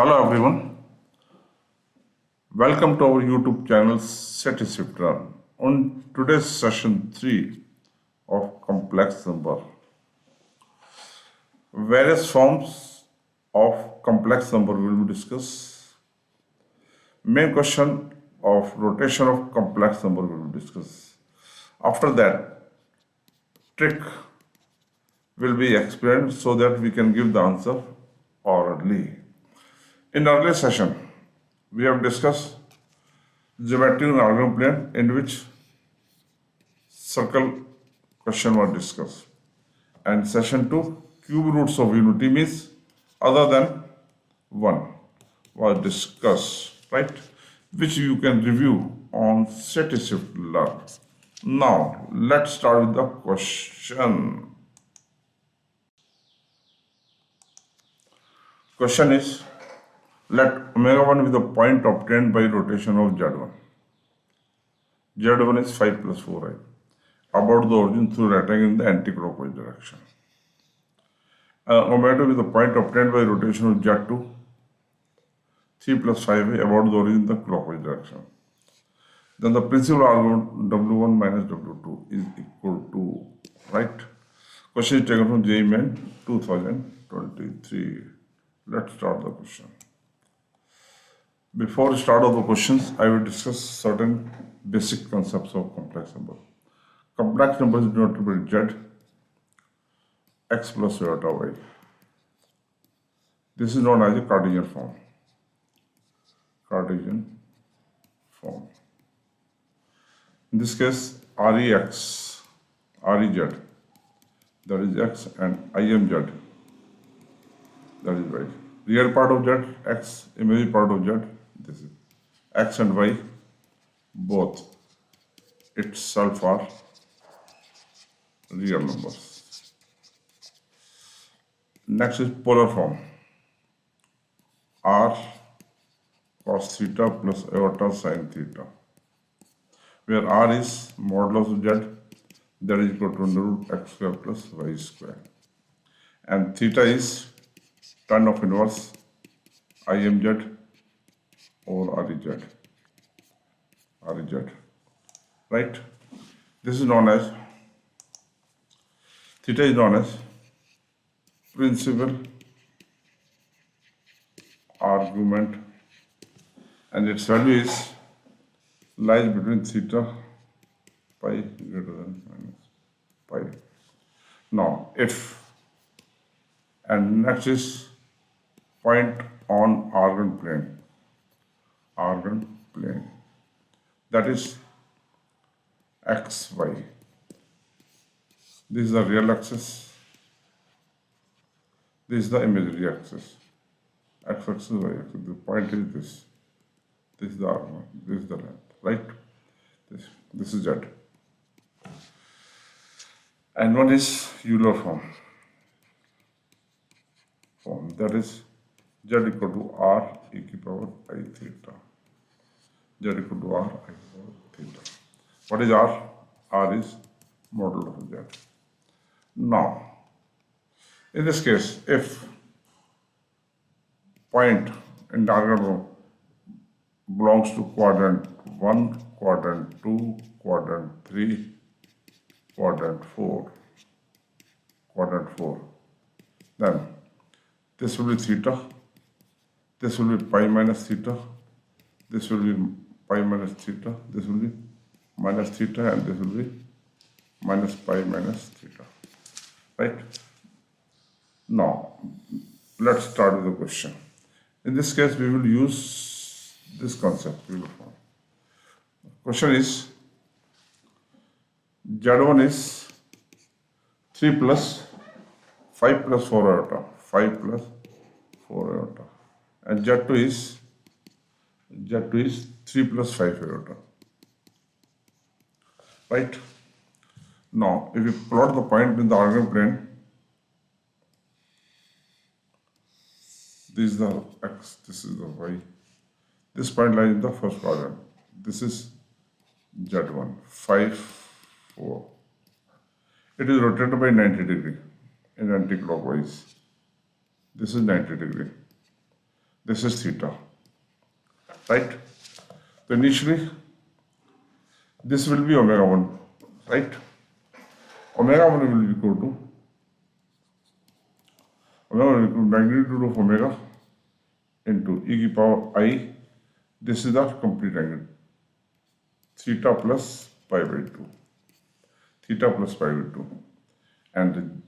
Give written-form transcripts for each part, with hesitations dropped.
Hello everyone, welcome to our YouTube channel Satisfactor. On today's session 3 of complex number, various forms of complex number will be discussed. Main question of rotation of complex number will be discussed. After that, trick will be explained so that we can give the answer orally. In earlier session, we have discussed geometry and organ plane in which circle question was discussed. And session 2, cube roots of unity means other than 1 was discussed, right? Which you can review on Satisfift Learn. Now, let's start with the question. Question is, let omega 1 be the point obtained by rotation of Z1. Z1 is 5 plus 4i. About the origin through right angle in the anti-clockwise direction. Omega 2 is the point obtained by rotation of Z2. 3 plus 5i about the origin in the clockwise direction. Then the principal argument W1 minus W2 is equal to, right? Question is taken from JEE Main 2023. Let's start the question. Before start of the questions, I will discuss certain basic concepts of complex number. Complex numbers denoted by Z, x plus iota y. This is known as a Cartesian form. Cartesian form. In this case, Rex, Rez, that is x, and Imz, that is y. Real part of Z, x, imaginary part of Z, this is x and y, both itself are real numbers. Next is polar form. R cos theta plus iota sin theta, where R is modulus of Z, that is equal to under root x square plus y square, and theta is tan of inverse Imz over Rez, right? This is known as, theta is known as principal argument, and its value is lies between theta pi greater than minus pi. Now, if, and next is point on organ plane, that is x, y. This is the real axis, this is the imaginary axis, x axis, y axis. The point is this is the arm, this is the length, right? This is Z. And one is Euler form, that is Z equal to R e to power I theta. Z equal to R I power theta. What is R? R is modulus of Z. Now, in this case, if point in diagram belongs to quadrant 1, quadrant 2, quadrant 3, quadrant 4, then this will be theta, this will be pi minus theta, this will be pi minus theta, this will be minus theta, and this will be minus pi minus theta, right? Now, let's start with the question. In this case, we will use this concept. Question is, Z1 is 3 plus 5 plus 4 iota, 5 plus 4 iota, and Z2 is 3 plus 5 iota, right? Now, if we plot the point in the organ plane, this is the x, this is the y. This point lies in the first quadrant. This is Z1, 5, 4. It is rotated by 90 degree in anti-clockwise. This is 90 degree. this is theta, right? So initially this will be omega 1, right? Omega 1 will be equal to magnitude of omega into e की power I. This is the complete angle, theta plus pi by 2, theta plus pi by 2, and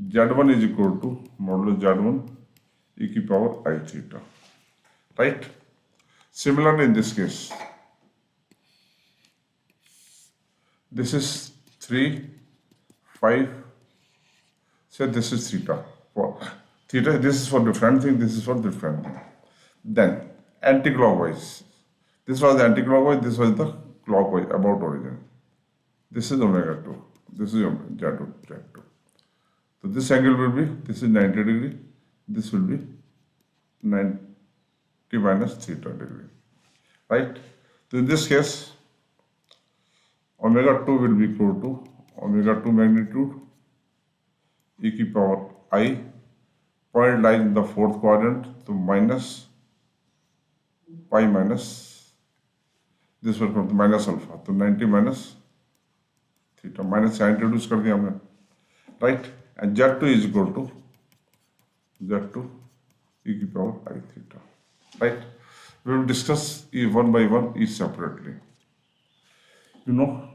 z1 is equal to modulus z1 e की power I theta, right? Similarly, in this case, this is 3, 5, say this is theta. For theta, this is for different thing, this is for different thing. Then anti-clockwise, this was the anti-clockwise, this was the clockwise about origin. This is omega 2, this is z2, z2. So this angle will be, this is 90 degree, this will be 90 minus theta degree, right? So in this case, omega 2 will be equal to omega 2 magnitude e की power I. Point lies in the fourth quadrant, so minus pi minus, this will come to minus alpha, तो 90 minus theta, minus sine introduce कर दिया हमने, right? And z2 is equal to z2 e की power I theta, right? We will discuss one by one each separately. You know,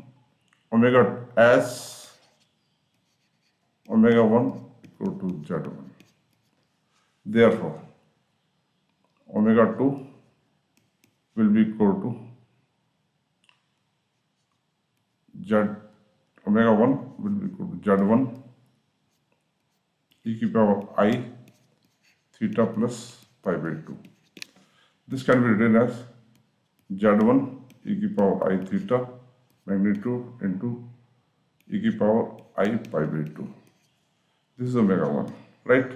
omega as omega 1 equal to z1. Therefore, omega 2 will be equal to z, omega 1 will be equal to z1 e की power I theta plus pi by 2. This can be written as z1 e की power I theta magnitude into e की power I pi by 2. This is omega 1, right?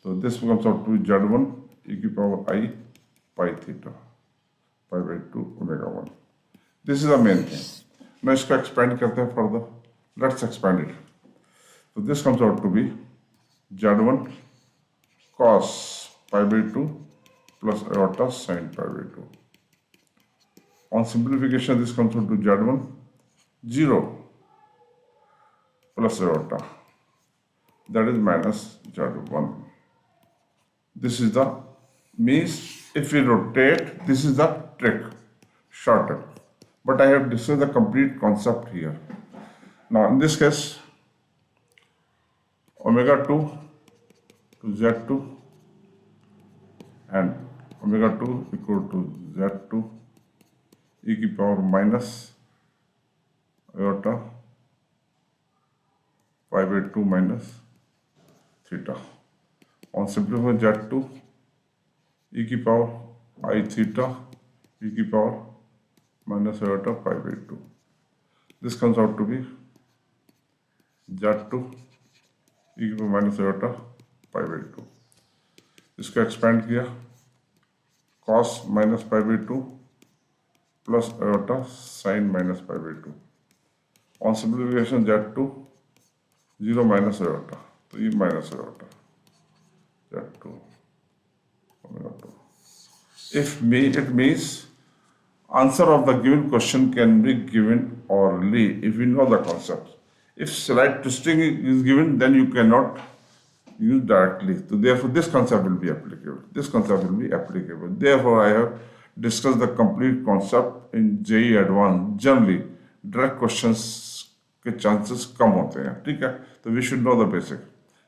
So this comes out to z1 e की power I pi theta, pi by 2 omega 1. This is the main thing. Now इसको expand करते हैं further. Let's expand it. So this comes out to be z1 cos pi by 2 plus iota sin pi by 2. On simplification, this comes out to z1 0 plus iota, that is minus z1. This is the means if we rotate, this is the trick, shortcut. But I have discussed the complete concept here. Now in this case, omega 2 to z2 and omega 2 equal to z2 e की power minus iota pi by 2 minus theta. On simplifying z2 e की power I theta e की power minus iota pi by 2. This comes out to be z2 e की power minus iota pi by 2. इसको expand किया, cos minus pi by 2 plus iota sin minus pi by 2. On simplification z2 0 minus iota, तो ये minus iota z2 omega 2. It means answer of the given question can be given orally if you know the concept. If slight twisting is given, then you cannot use directly. So therefore, this concept will be applicable. This concept will be applicable. Therefore, I have discussed the complete concept in JEE Advanced. Generally, direct questions के chances कम होते हैं, ठीक है? तो we should know the basic.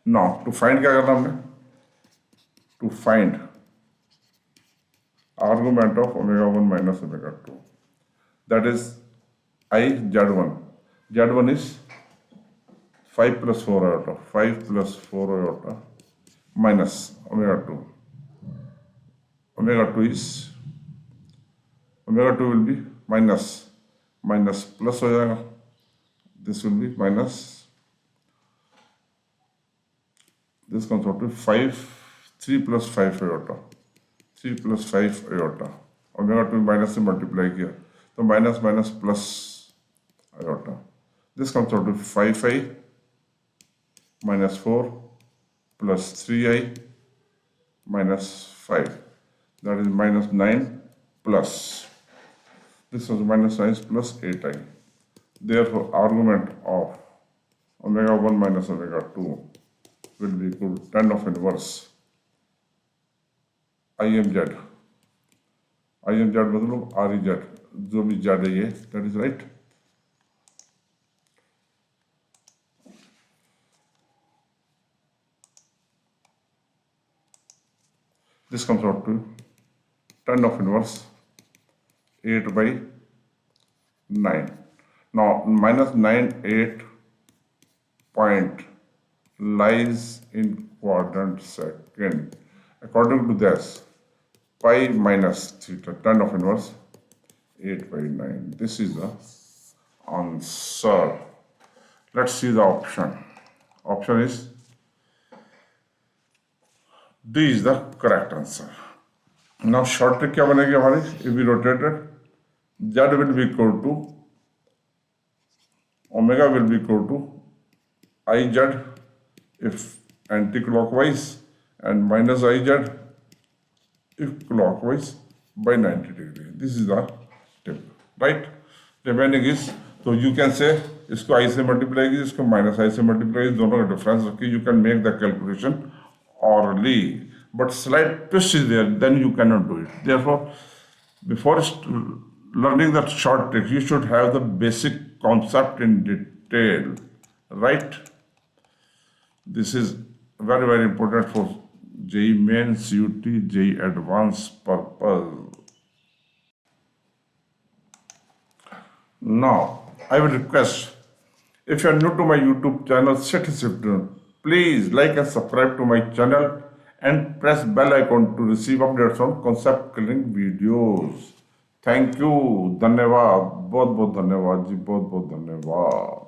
Now, to find क्या करना हमने? To find argument of omega 1 minus omega 2. That is I z1. Z1 is 5 plus 4 iota. 5 plus 4 iota minus omega 2. Omega 2 is, omega 2 will be minus plus हो जाएगा. This will be minus, this comes out to 3 plus 5 iota. 3 plus 5 iota. Omega 2 minus से multiply किया, तो minus plus iota. This comes out to 5i minus 4 plus 3i minus 5. that is minus 9 plus, this was minus 9 plus 8i. Therefore, argument of omega 1 minus omega 2 will be equal to tan of inverse IMZ. IMZ मतलब REZ, जो भी Z है ये, that is right. This comes out to tan of inverse 8 by 9. Now minus 9, 8 point lies in quadrant second. According to this, pi minus theta, tan of inverse 8 by 9. This is the answer. Let's see the option. Option is D is the correct answer. Now short trick क्या बनेगी हमारी? If we rotate it, Z will be equal to omega will be equal to IZ if anti-clockwise and minus IZ if clockwise by 90 degree. This is the tip, right? Remaining is, so you can say इसको I से multiply कीजिए, इसको minus I से multiply कीजिए, दोनों का difference रखिए. You can make the calculation orally, but slight twist is there, then you cannot do it. Therefore, before learning the short trick, you should have the basic concept in detail, right? This is very, very important for JEE Main, CUT, JEE Advanced purpose. Now, I will request, if you are new to my YouTube channel, please like and subscribe to my channel and press bell icon to receive updates on concept clearing videos. Thank you. धन्यवाद. बहुत बहुत धन्यवाद जी. बहुत बहुत धन्यवाद.